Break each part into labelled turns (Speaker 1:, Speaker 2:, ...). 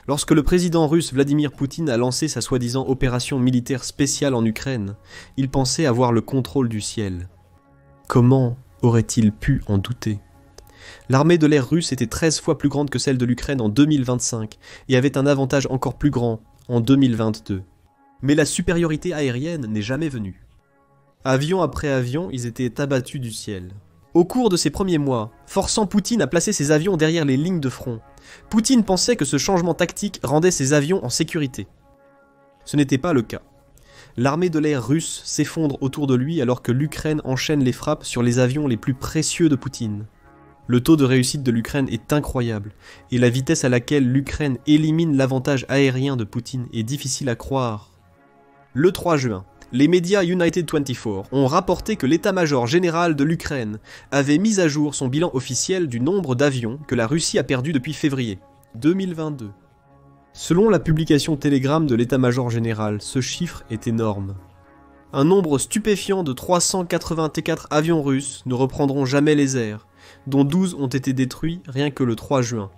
Speaker 1: Lorsque le président russe Vladimir Poutine a lancé sa soi-disant opération militaire spéciale en Ukraine, il pensait avoir le contrôle du ciel. Comment aurait-il pu en douter ? L'armée de l'air russe était 13 fois plus grande que celle de l'Ukraine en 2025 et avait un avantage encore plus grand en 2022. Mais la supériorité aérienne n'est jamais venue. Avion après avion, ils étaient abattus du ciel. Au cours de ces premiers mois, forçant Poutine à placer ses avions derrière les lignes de front, Poutine pensait que ce changement tactique rendait ses avions en sécurité. Ce n'était pas le cas. L'armée de l'air russe s'effondre autour de lui alors que l'Ukraine enchaîne les frappes sur les avions les plus précieux de Poutine. Le taux de réussite de l'Ukraine est incroyable, et la vitesse à laquelle l'Ukraine élimine l'avantage aérien de Poutine est difficile à croire. Le 3 juin, les médias United 24 ont rapporté que l'état-major général de l'Ukraine avait mis à jour son bilan officiel du nombre d'avions que la Russie a perdu depuis février 2022. Selon la publication Telegram de l'état-major général, ce chiffre est énorme. Un nombre stupéfiant de 384 avions russes ne reprendront jamais les airs, dont 12 ont été détruits rien que le 3 juin.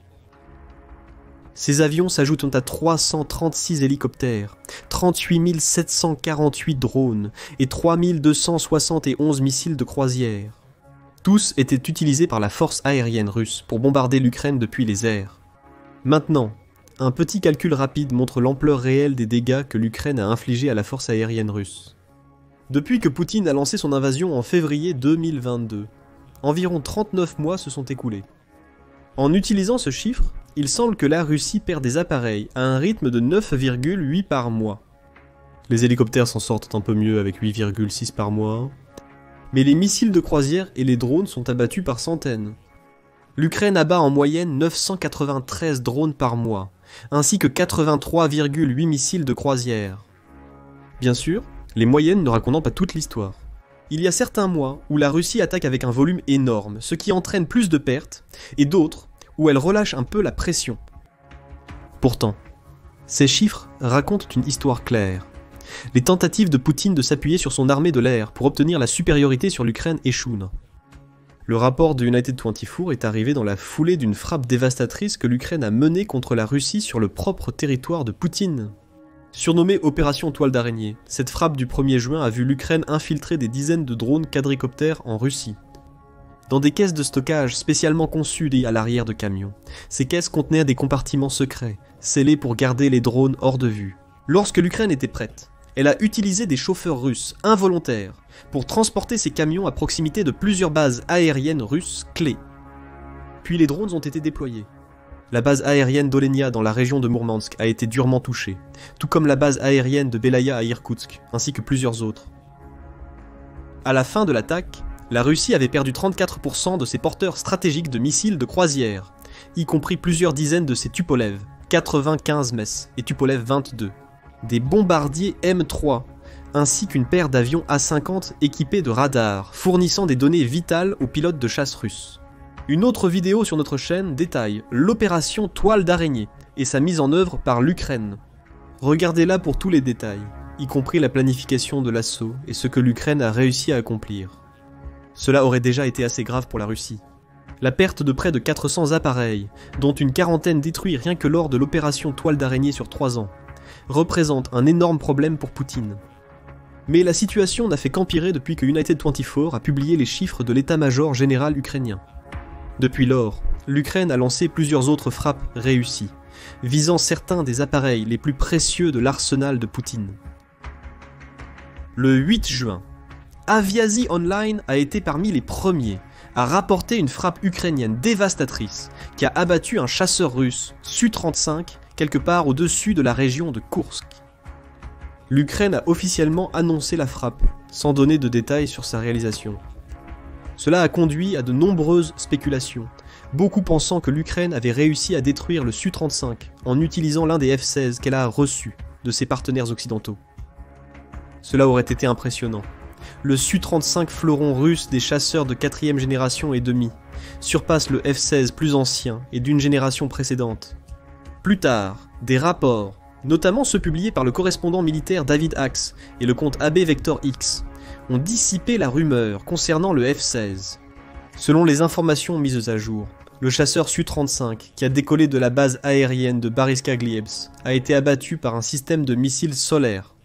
Speaker 1: Ces avions s'ajoutent à 336 hélicoptères, 38 748 drones et 3271 missiles de croisière. Tous étaient utilisés par la force aérienne russe pour bombarder l'Ukraine depuis les airs. Maintenant, un petit calcul rapide montre l'ampleur réelle des dégâts que l'Ukraine a infligés à la force aérienne russe. Depuis que Poutine a lancé son invasion en février 2022, environ 39 mois se sont écoulés. En utilisant ce chiffre, il semble que la Russie perd des appareils à un rythme de 9,8 par mois. Les hélicoptères s'en sortent un peu mieux avec 8,6 par mois, mais les missiles de croisière et les drones sont abattus par centaines. L'Ukraine abat en moyenne 993 drones par mois, ainsi que 83,8 missiles de croisière. Bien sûr, les moyennes ne racontant pas toute l'histoire. Il y a certains mois où la Russie attaque avec un volume énorme, ce qui entraîne plus de pertes, et d'autres où elle relâche un peu la pression. Pourtant, ces chiffres racontent une histoire claire. Les tentatives de Poutine de s'appuyer sur son armée de l'air pour obtenir la supériorité sur l'Ukraine échouent. Le rapport de United 24 est arrivé dans la foulée d'une frappe dévastatrice que l'Ukraine a menée contre la Russie sur le propre territoire de Poutine. Surnommée Opération Toile d'Araignée, cette frappe du 1er juin a vu l'Ukraine infiltrer des dizaines de drones quadricoptères en Russie. Dans des caisses de stockage spécialement conçues à l'arrière de camions, ces caisses contenaient des compartiments secrets, scellés pour garder les drones hors de vue. Lorsque l'Ukraine était prête, elle a utilisé des chauffeurs russes involontaires pour transporter ces camions à proximité de plusieurs bases aériennes russes clés. Puis les drones ont été déployés. La base aérienne d'Olenia dans la région de Mourmansk a été durement touchée, tout comme la base aérienne de Belaya à Irkoutsk, ainsi que plusieurs autres. À la fin de l'attaque, la Russie avait perdu 34% de ses porteurs stratégiques de missiles de croisière, y compris plusieurs dizaines de ses Tupolev, 95 Mess et Tupolev 22, des bombardiers M3, ainsi qu'une paire d'avions A-50 équipés de radars, fournissant des données vitales aux pilotes de chasse russes. Une autre vidéo sur notre chaîne détaille l'opération Toile d'Araignée et sa mise en œuvre par l'Ukraine. Regardez-la pour tous les détails, y compris la planification de l'assaut et ce que l'Ukraine a réussi à accomplir. Cela aurait déjà été assez grave pour la Russie. La perte de près de 400 appareils, dont une quarantaine détruits rien que lors de l'opération Toile d'Araignée sur 3 ans, représente un énorme problème pour Poutine. Mais la situation n'a fait qu'empirer depuis que United 24 a publié les chiffres de l'état-major général ukrainien. Depuis lors, l'Ukraine a lancé plusieurs autres frappes réussies, visant certains des appareils les plus précieux de l'arsenal de Poutine. Le 8 juin, Aviazi Online a été parmi les premiers à rapporter une frappe ukrainienne dévastatrice qui a abattu un chasseur russe Su-35 quelque part au-dessus de la région de Koursk. L'Ukraine a officiellement annoncé la frappe, sans donner de détails sur sa réalisation. Cela a conduit à de nombreuses spéculations, beaucoup pensant que l'Ukraine avait réussi à détruire le Su-35 en utilisant l'un des F-16 qu'elle a reçu de ses partenaires occidentaux. Cela aurait été impressionnant. Le Su-35 fleuron russe des chasseurs de 4e génération et demi surpasse le F-16 plus ancien et d'une génération précédente. Plus tard, des rapports, notamment ceux publiés par le correspondant militaire David Axe et le compte AB Vector X, ont dissipé la rumeur concernant le F-16. Selon les informations mises à jour, Le chasseur Su-35, qui a décollé de la base aérienne de Bariska-Gliebs, a été abattu par un système de missiles solaires.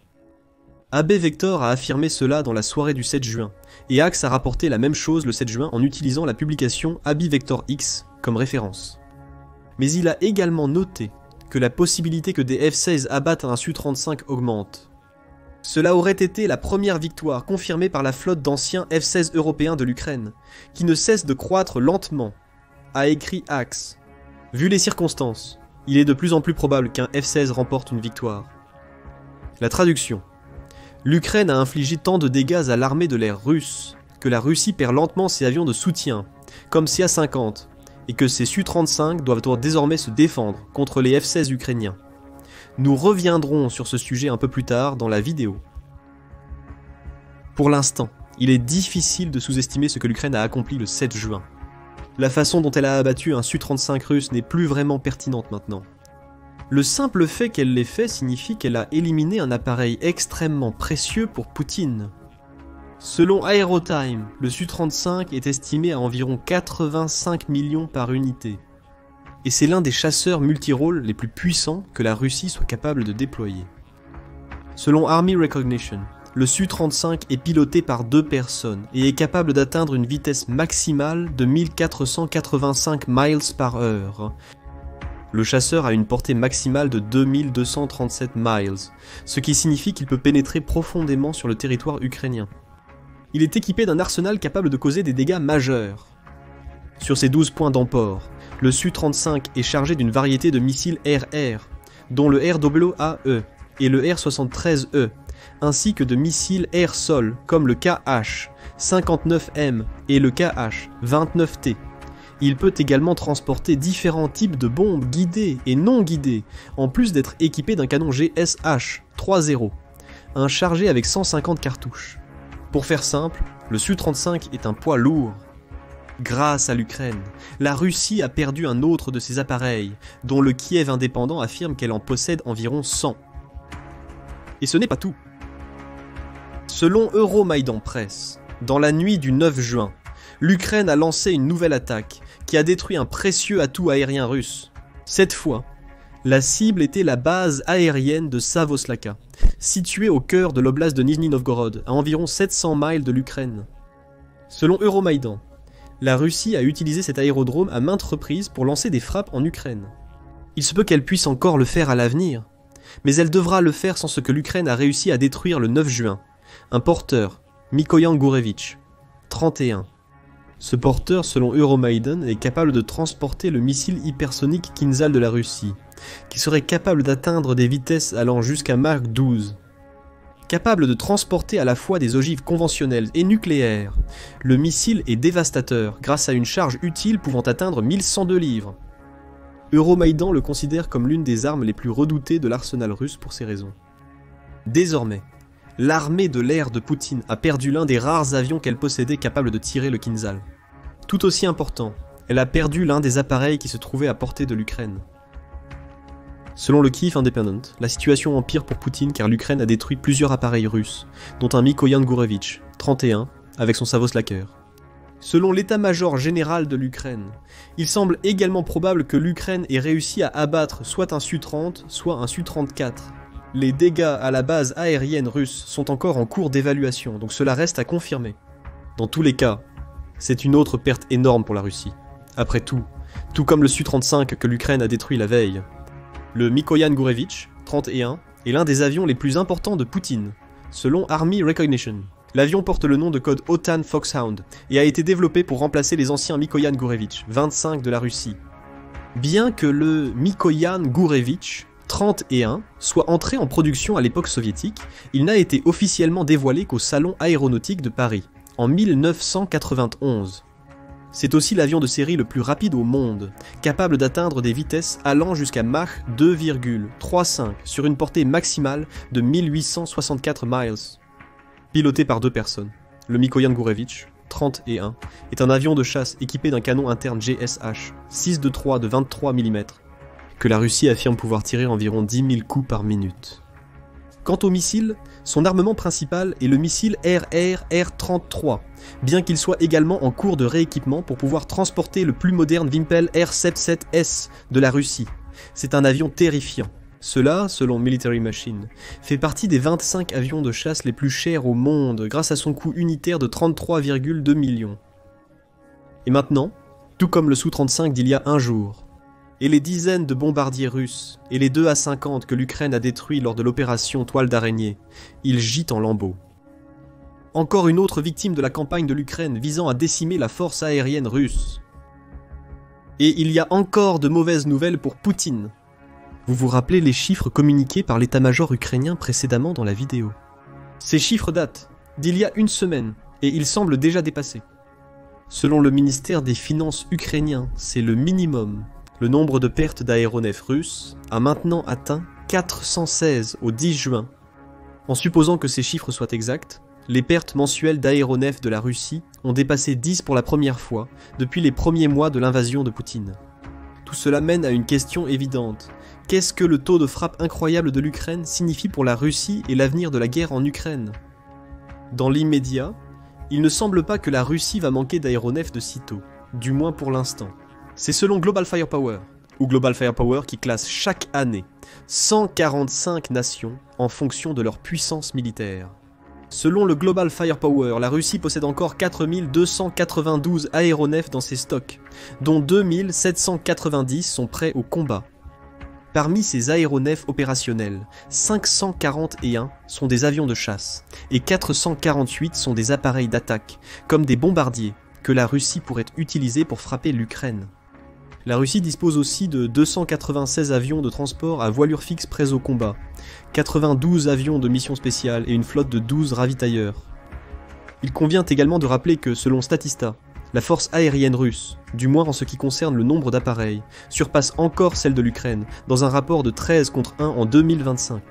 Speaker 1: AB Vector a affirmé cela dans la soirée du 7 juin, et Axe a rapporté la même chose le 7 juin en utilisant la publication AB Vector X comme référence. Mais il a également noté que la possibilité que des F-16 abattent un Su-35 augmente. Cela aurait été la première victoire confirmée par la flotte d'anciens F-16 européens de l'Ukraine, qui ne cesse de croître lentement, a écrit Axe. Vu les circonstances, il est de plus en plus probable qu'un F-16 remporte une victoire. La traduction. L'Ukraine a infligé tant de dégâts à l'armée de l'air russe que la Russie perd lentement ses avions de soutien, comme CA-50, et que ses Su-35 doivent désormais se défendre contre les F-16 ukrainiens. Nous reviendrons sur ce sujet un peu plus tard dans la vidéo. Pour l'instant, il est difficile de sous-estimer ce que l'Ukraine a accompli le 7 juin. La façon dont elle a abattu un Su-35 russe n'est plus vraiment pertinente maintenant. Le simple fait qu'elle l'ait fait signifie qu'elle a éliminé un appareil extrêmement précieux pour Poutine. Selon Aerotime, le Su-35 est estimé à environ 85 millions par unité. Et c'est l'un des chasseurs multirôles les plus puissants que la Russie soit capable de déployer. Selon Army Recognition, le Su-35 est piloté par 2 personnes et est capable d'atteindre une vitesse maximale de 1485 miles par heure. Le chasseur a une portée maximale de 2237 miles, ce qui signifie qu'il peut pénétrer profondément sur le territoire ukrainien. Il est équipé d'un arsenal capable de causer des dégâts majeurs. Sur ses 12 points d'emport, le Su-35 est chargé d'une variété de missiles air-air, dont le RWAE et le R-73E, ainsi que de missiles air-sol comme le KH-59M et le KH-29T. Il peut également transporter différents types de bombes guidées et non guidées, en plus d'être équipé d'un canon GSH-30, un chargé avec 150 cartouches. Pour faire simple, le Su-35 est un poids lourd. Grâce à l'Ukraine, la Russie a perdu un autre de ses appareils, dont le Kiev indépendant affirme qu'elle en possède environ 100. Et ce n'est pas tout. Selon Euromaidan Press, dans la nuit du 9 juin, l'Ukraine a lancé une nouvelle attaque qui a détruit un précieux atout aérien russe. Cette fois, la cible était la base aérienne de Savoslaka, située au cœur de l'oblast de Nizhny Novgorod, à environ 700 miles de l'Ukraine. Selon Euromaidan, la Russie a utilisé cet aérodrome à maintes reprises pour lancer des frappes en Ukraine. Il se peut qu'elle puisse encore le faire à l'avenir, mais elle devra le faire sans ce que l'Ukraine a réussi à détruire le 9 juin, un porteur, Mikoyan Gourevitch, 31. Ce porteur, selon Euromaidan, est capable de transporter le missile hypersonique Kinzhal de la Russie, qui serait capable d'atteindre des vitesses allant jusqu'à Mach 12. Capable de transporter à la fois des ogives conventionnelles et nucléaires, le missile est dévastateur grâce à une charge utile pouvant atteindre 1102 livres. Euromaidan le considère comme l'une des armes les plus redoutées de l'arsenal russe pour ces raisons. Désormais, l'armée de l'air de Poutine a perdu l'un des rares avions qu'elle possédait capables de tirer le Kinzhal. Tout aussi important, elle a perdu l'un des appareils qui se trouvait à portée de l'Ukraine. Selon le Kyiv Independent, la situation empire pour Poutine car l'Ukraine a détruit plusieurs appareils russes, dont un Mikoyan Gourevitch, 31, avec son Savoslaker. Selon l'état-major général de l'Ukraine, il semble également probable que l'Ukraine ait réussi à abattre soit un Su-30, soit un Su-34. Les dégâts à la base aérienne russe sont encore en cours d'évaluation, donc cela reste à confirmer. Dans tous les cas, c'est une autre perte énorme pour la Russie. Après tout comme le Su-35 que l'Ukraine a détruit la veille. Le Mikoyan Gourevitch, 31, est l'un des avions les plus importants de Poutine, selon Army Recognition. L'avion porte le nom de code OTAN Foxhound et a été développé pour remplacer les anciens Mikoyan Gourevitch, 25 de la Russie. Bien que le Mikoyan Gourevitch 31 soit entré en production à l'époque soviétique, il n'a été officiellement dévoilé qu'au Salon aéronautique de Paris, en 1991. C'est aussi l'avion de série le plus rapide au monde, capable d'atteindre des vitesses allant jusqu'à Mach 2,35 sur une portée maximale de 1864 miles. Piloté par 2 personnes, le Mikoyan Gourevitch, 31, est un avion de chasse équipé d'un canon interne GSH 623 de 23 mm, que la Russie affirme pouvoir tirer environ 10 000 coups par minute. Quant au missile, son armement principal est le missile RR-R33, bien qu'il soit également en cours de rééquipement pour pouvoir transporter le plus moderne Vympel R-77S de la Russie. C'est un avion terrifiant. Cela, selon Military Machine, fait partie des 25 avions de chasse les plus chers au monde grâce à son coût unitaire de 33,2 millions. Et maintenant, tout comme le Su-35 d'il y a un jour, et les dizaines de bombardiers russes, et les 2 A-50 que l'Ukraine a détruits lors de l'opération Toile d'araignée, il gît en lambeaux. Encore une autre victime de la campagne de l'Ukraine visant à décimer la force aérienne russe. Et il y a encore de mauvaises nouvelles pour Poutine. Vous vous rappelez les chiffres communiqués par l'état-major ukrainien précédemment dans la vidéo. Ces chiffres datent d'il y a une semaine, et ils semblent déjà dépassés. Selon le ministère des Finances ukrainien, c'est le minimum. Le nombre de pertes d'aéronefs russes a maintenant atteint 416 au 10 juin. En supposant que ces chiffres soient exacts, les pertes mensuelles d'aéronefs de la Russie ont dépassé 10 pour la première fois depuis les premiers mois de l'invasion de Poutine. Tout cela mène à une question évidente. Qu'est-ce que le taux de frappe incroyable de l'Ukraine signifie pour la Russie et l'avenir de la guerre en Ukraine? Dans l'immédiat, il ne semble pas que la Russie va manquer d'aéronefs de sitôt, du moins pour l'instant. C'est selon Global Firepower, ou Global Firepower qui classe chaque année 145 nations en fonction de leur puissance militaire. Selon le Global Firepower, la Russie possède encore 4292 aéronefs dans ses stocks, dont 2790 sont prêts au combat. Parmi ces aéronefs opérationnels, 541 sont des avions de chasse et 448 sont des appareils d'attaque, comme des bombardiers, que la Russie pourrait utiliser pour frapper l'Ukraine. La Russie dispose aussi de 296 avions de transport à voilure fixe prêts au combat, 92 avions de mission spéciale et une flotte de 12 ravitailleurs. Il convient également de rappeler que, selon Statista, la force aérienne russe, du moins en ce qui concerne le nombre d'appareils, surpasse encore celle de l'Ukraine, dans un rapport de 13 contre 1 en 2025.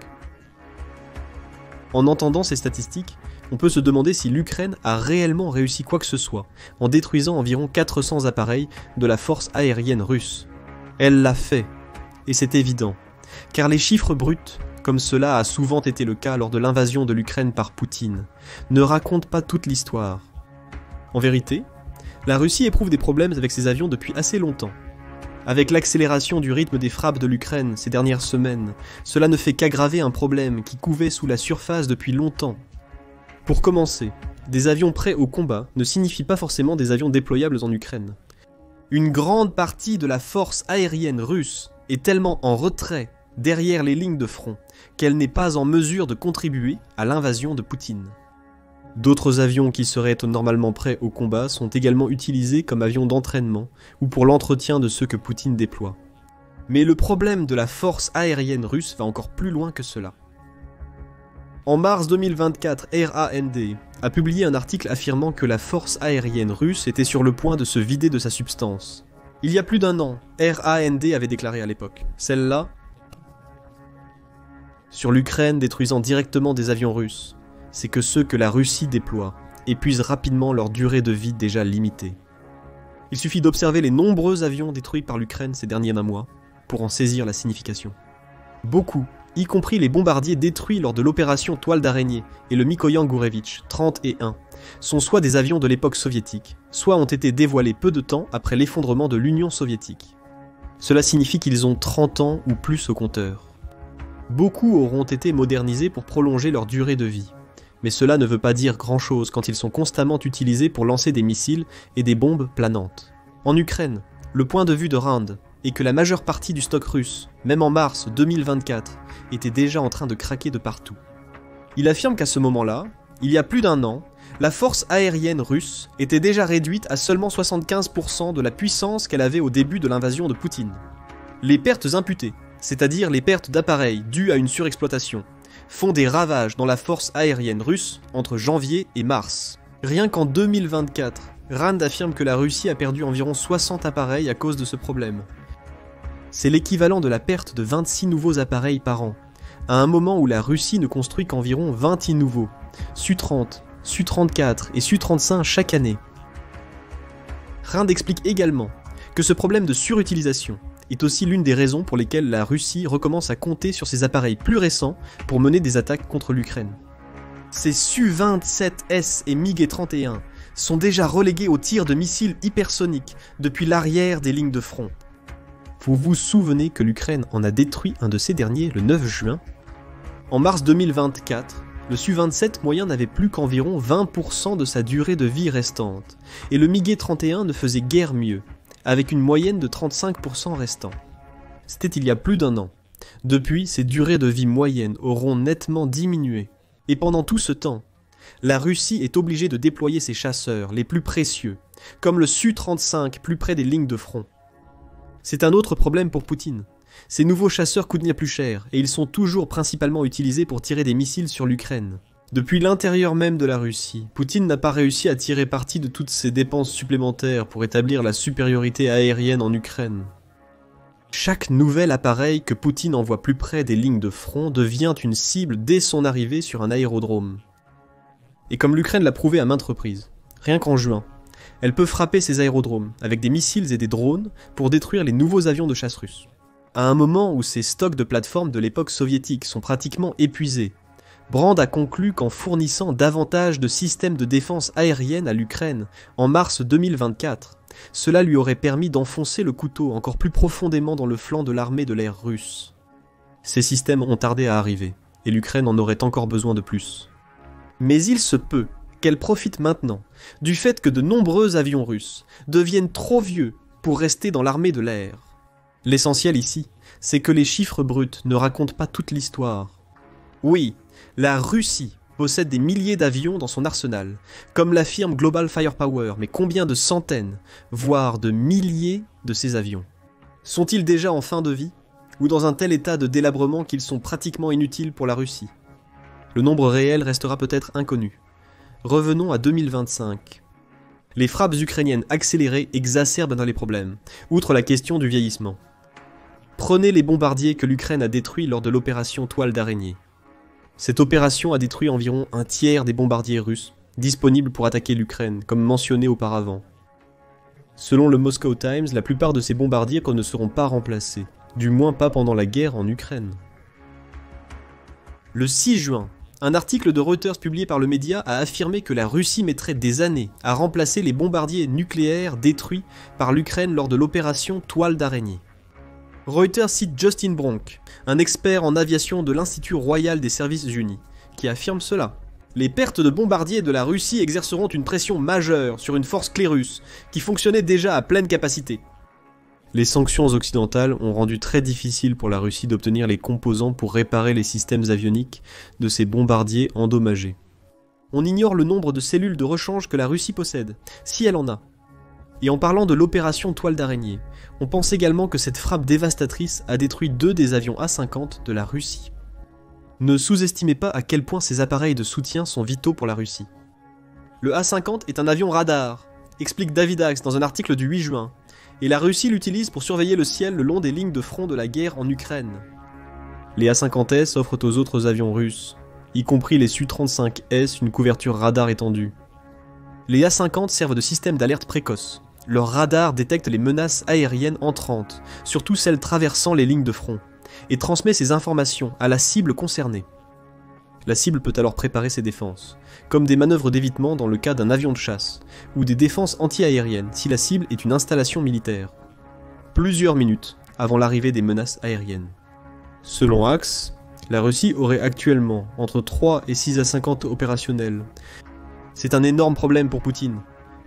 Speaker 1: En entendant ces statistiques, on peut se demander si l'Ukraine a réellement réussi quoi que ce soit, en détruisant environ 400 appareils de la force aérienne russe. Elle l'a fait, et c'est évident, car les chiffres bruts, comme cela a souvent été le cas lors de l'invasion de l'Ukraine par Poutine, ne racontent pas toute l'histoire. En vérité, la Russie éprouve des problèmes avec ses avions depuis assez longtemps. Avec l'accélération du rythme des frappes de l'Ukraine ces dernières semaines, cela ne fait qu'aggraver un problème qui couvait sous la surface depuis longtemps. Pour commencer, des avions prêts au combat ne signifient pas forcément des avions déployables en Ukraine. Une grande partie de la force aérienne russe est tellement en retrait derrière les lignes de front qu'elle n'est pas en mesure de contribuer à l'invasion de Poutine. D'autres avions qui seraient normalement prêts au combat sont également utilisés comme avions d'entraînement ou pour l'entretien de ceux que Poutine déploie. Mais le problème de la force aérienne russe va encore plus loin que cela. En mars 2024, RAND a publié un article affirmant que la force aérienne russe était sur le point de se vider de sa substance. Il y a plus d'un an, RAND avait déclaré à l'époque, celle-là, sur l'Ukraine détruisant directement des avions russes, c'est que ceux que la Russie déploie épuisent rapidement leur durée de vie déjà limitée. Il suffit d'observer les nombreux avions détruits par l'Ukraine ces derniers mois pour en saisir la signification. Beaucoup, y compris les bombardiers détruits lors de l'opération Toile d'araignée et le Mikoyan Gourevitch 31, sont soit des avions de l'époque soviétique, soit ont été dévoilés peu de temps après l'effondrement de l'Union soviétique. Cela signifie qu'ils ont 30 ans ou plus au compteur. Beaucoup auront été modernisés pour prolonger leur durée de vie. Mais cela ne veut pas dire grand-chose quand ils sont constamment utilisés pour lancer des missiles et des bombes planantes. En Ukraine, le point de vue de Rand est que la majeure partie du stock russe, même en mars 2024, était déjà en train de craquer de partout. Il affirme qu'à ce moment-là, il y a plus d'un an, la force aérienne russe était déjà réduite à seulement 75% de la puissance qu'elle avait au début de l'invasion de Poutine. Les pertes imputées, c'est-à-dire les pertes d'appareils dues à une surexploitation, font des ravages dans la force aérienne russe entre janvier et mars. Rien qu'en 2024, Rand affirme que la Russie a perdu environ 60 appareils à cause de ce problème. C'est l'équivalent de la perte de 26 nouveaux appareils par an, à un moment où la Russie ne construit qu'environ 20 nouveaux, Su-30, Su-34 et Su-35 chaque année. Rand explique également que ce problème de surutilisation est aussi l'une des raisons pour lesquelles la Russie recommence à compter sur ses appareils plus récents pour mener des attaques contre l'Ukraine. Ces Su-27S et MiG-31 sont déjà relégués au tir de missiles hypersoniques depuis l'arrière des lignes de front. Vous vous souvenez que l'Ukraine en a détruit un de ces derniers le 9 juin? En mars 2024, le Su-27 moyen n'avait plus qu'environ 20% de sa durée de vie restante, et le MiG-31 ne faisait guère mieux, avec une moyenne de 35% restant. C'était il y a plus d'un an. Depuis, ces durées de vie moyennes auront nettement diminué, et pendant tout ce temps, la Russie est obligée de déployer ses chasseurs les plus précieux, comme le Su-35 plus près des lignes de front. C'est un autre problème pour Poutine. Ces nouveaux chasseurs coûtent bien plus cher, et ils sont toujours principalement utilisés pour tirer des missiles sur l'Ukraine. Depuis l'intérieur même de la Russie, Poutine n'a pas réussi à tirer parti de toutes ces dépenses supplémentaires pour établir la supériorité aérienne en Ukraine. Chaque nouvel appareil que Poutine envoie plus près des lignes de front devient une cible dès son arrivée sur un aérodrome. Et comme l'Ukraine l'a prouvé à maintes reprises, rien qu'en juin, elle peut frapper ces aérodromes avec des missiles et des drones pour détruire les nouveaux avions de chasse russes. À un moment où ces stocks de plateformes de l'époque soviétique sont pratiquement épuisés, Brand a conclu qu'en fournissant davantage de systèmes de défense aérienne à l'Ukraine en mars 2024, cela lui aurait permis d'enfoncer le couteau encore plus profondément dans le flanc de l'armée de l'air russe. Ces systèmes ont tardé à arriver, et l'Ukraine en aurait encore besoin de plus. Mais il se peut qu'elle profite maintenant du fait que de nombreux avions russes deviennent trop vieux pour rester dans l'armée de l'air. L'essentiel ici, c'est que les chiffres bruts ne racontent pas toute l'histoire. Oui, la Russie possède des milliers d'avions dans son arsenal, comme l'affirme Global Firepower, mais combien de centaines, voire de milliers de ces avions? Sont-ils déjà en fin de vie, ou dans un tel état de délabrement qu'ils sont pratiquement inutiles pour la Russie? Le nombre réel restera peut-être inconnu. Revenons à 2025. Les frappes ukrainiennes accélérées exacerbent dans les problèmes, outre la question du vieillissement. Prenez les bombardiers que l'Ukraine a détruits lors de l'opération Toile d'araignée. Cette opération a détruit environ un tiers des bombardiers russes, disponibles pour attaquer l'Ukraine, comme mentionné auparavant. Selon le Moscow Times, la plupart de ces bombardiers ne seront pas remplacés, du moins pas pendant la guerre en Ukraine. Le 6 juin, un article de Reuters publié par le média a affirmé que la Russie mettrait des années à remplacer les bombardiers nucléaires détruits par l'Ukraine lors de l'opération Toile d'araignée. Reuters cite Justin Bronk, un expert en aviation de l'Institut royal des services unis, qui affirme cela. Les pertes de bombardiers de la Russie exerceront une pression majeure sur une force clé russe, qui fonctionnait déjà à pleine capacité. Les sanctions occidentales ont rendu très difficile pour la Russie d'obtenir les composants pour réparer les systèmes avioniques de ces bombardiers endommagés. On ignore le nombre de cellules de rechange que la Russie possède, si elle en a. Et en parlant de l'opération Toile d'araignée, on pense également que cette frappe dévastatrice a détruit 2 des avions A-50 de la Russie. Ne sous-estimez pas à quel point ces appareils de soutien sont vitaux pour la Russie. Le A-50 est un avion radar, explique David Axe dans un article du 8 juin, et la Russie l'utilise pour surveiller le ciel le long des lignes de front de la guerre en Ukraine. Les A-50S offrent aux autres avions russes, y compris les Su-35S, une couverture radar étendue. Les A-50 servent de système d'alerte précoce. Leur radar détecte les menaces aériennes entrantes, surtout celles traversant les lignes de front, et transmet ces informations à la cible concernée. La cible peut alors préparer ses défenses, comme des manœuvres d'évitement dans le cas d'un avion de chasse, ou des défenses anti-aériennes si la cible est une installation militaire. Plusieurs minutes avant l'arrivée des menaces aériennes. Selon Axe, la Russie aurait actuellement entre 3 et 6 A-50 opérationnels. C'est un énorme problème pour Poutine,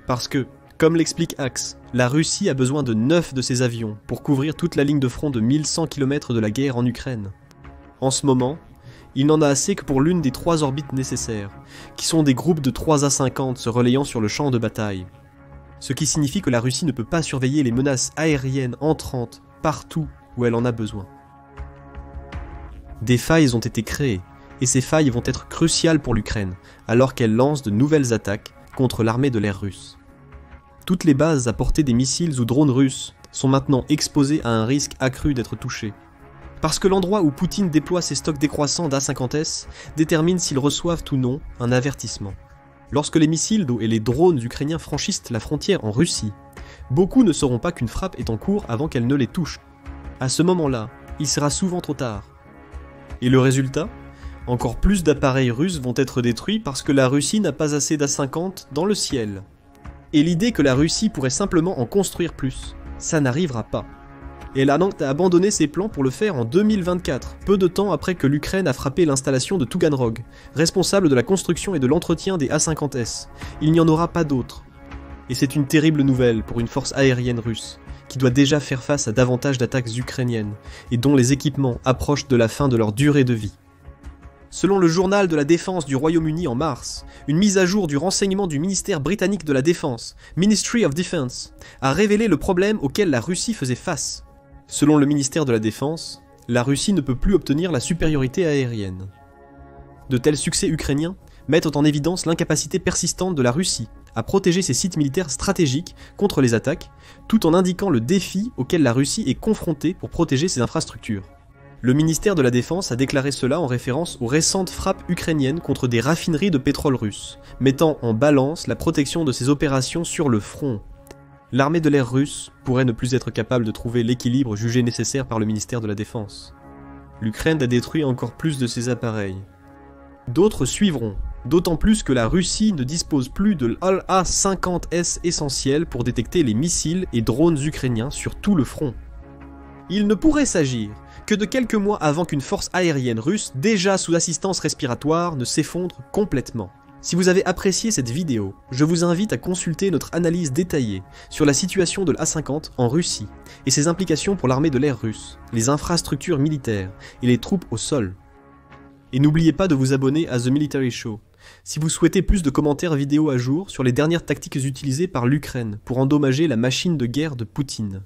Speaker 1: parce que, comme l'explique Axe, la Russie a besoin de 9 de ces avions pour couvrir toute la ligne de front de 1100 km de la guerre en Ukraine. En ce moment, il n'en a assez que pour l'une des 3 orbites nécessaires, qui sont des groupes de 3 A-50 se relayant sur le champ de bataille. Ce qui signifie que la Russie ne peut pas surveiller les menaces aériennes entrantes partout où elle en a besoin. Des failles ont été créées, et ces failles vont être cruciales pour l'Ukraine, alors qu'elle lance de nouvelles attaques contre l'armée de l'air russe. Toutes les bases à portée des missiles ou drones russes sont maintenant exposées à un risque accru d'être touchées. Parce que l'endroit où Poutine déploie ses stocks décroissants d'A-50S détermine s'ils reçoivent ou non un avertissement. Lorsque les missiles d'eau et les drones ukrainiens franchissent la frontière en Russie, beaucoup ne sauront pas qu'une frappe est en cours avant qu'elle ne les touche. À ce moment-là, il sera souvent trop tard. Et le résultat ? Encore plus d'appareils russes vont être détruits parce que la Russie n'a pas assez d'A-50 dans le ciel. Et l'idée que la Russie pourrait simplement en construire plus, ça n'arrivera pas. Et elle a donc abandonné ses plans pour le faire en 2024, peu de temps après que l'Ukraine a frappé l'installation de Taganrog, responsable de la construction et de l'entretien des A-50S. Il n'y en aura pas d'autres. Et c'est une terrible nouvelle pour une force aérienne russe, qui doit déjà faire face à davantage d'attaques ukrainiennes, et dont les équipements approchent de la fin de leur durée de vie. Selon le journal de la défense du Royaume-Uni en mars, une mise à jour du renseignement du ministère britannique de la Défense, Ministry of Defence, a révélé le problème auquel la Russie faisait face. Selon le ministère de la Défense, la Russie ne peut plus obtenir la supériorité aérienne. De tels succès ukrainiens mettent en évidence l'incapacité persistante de la Russie à protéger ses sites militaires stratégiques contre les attaques, tout en indiquant le défi auquel la Russie est confrontée pour protéger ses infrastructures. Le ministère de la Défense a déclaré cela en référence aux récentes frappes ukrainiennes contre des raffineries de pétrole russes, mettant en balance la protection de ses opérations sur le front. L'armée de l'air russe pourrait ne plus être capable de trouver l'équilibre jugé nécessaire par le ministère de la Défense. L'Ukraine a détruit encore plus de ses appareils. D'autres suivront, d'autant plus que la Russie ne dispose plus de l'A-50S essentiel pour détecter les missiles et drones ukrainiens sur tout le front. Il ne pourrait s'agir que de quelques mois avant qu'une force aérienne russe, déjà sous assistance respiratoire, ne s'effondre complètement. Si vous avez apprécié cette vidéo, je vous invite à consulter notre analyse détaillée sur la situation de l'A-50 en Russie et ses implications pour l'armée de l'air russe, les infrastructures militaires et les troupes au sol. Et n'oubliez pas de vous abonner à The Military Show si vous souhaitez plus de commentaires vidéo à jour sur les dernières tactiques utilisées par l'Ukraine pour endommager la machine de guerre de Poutine.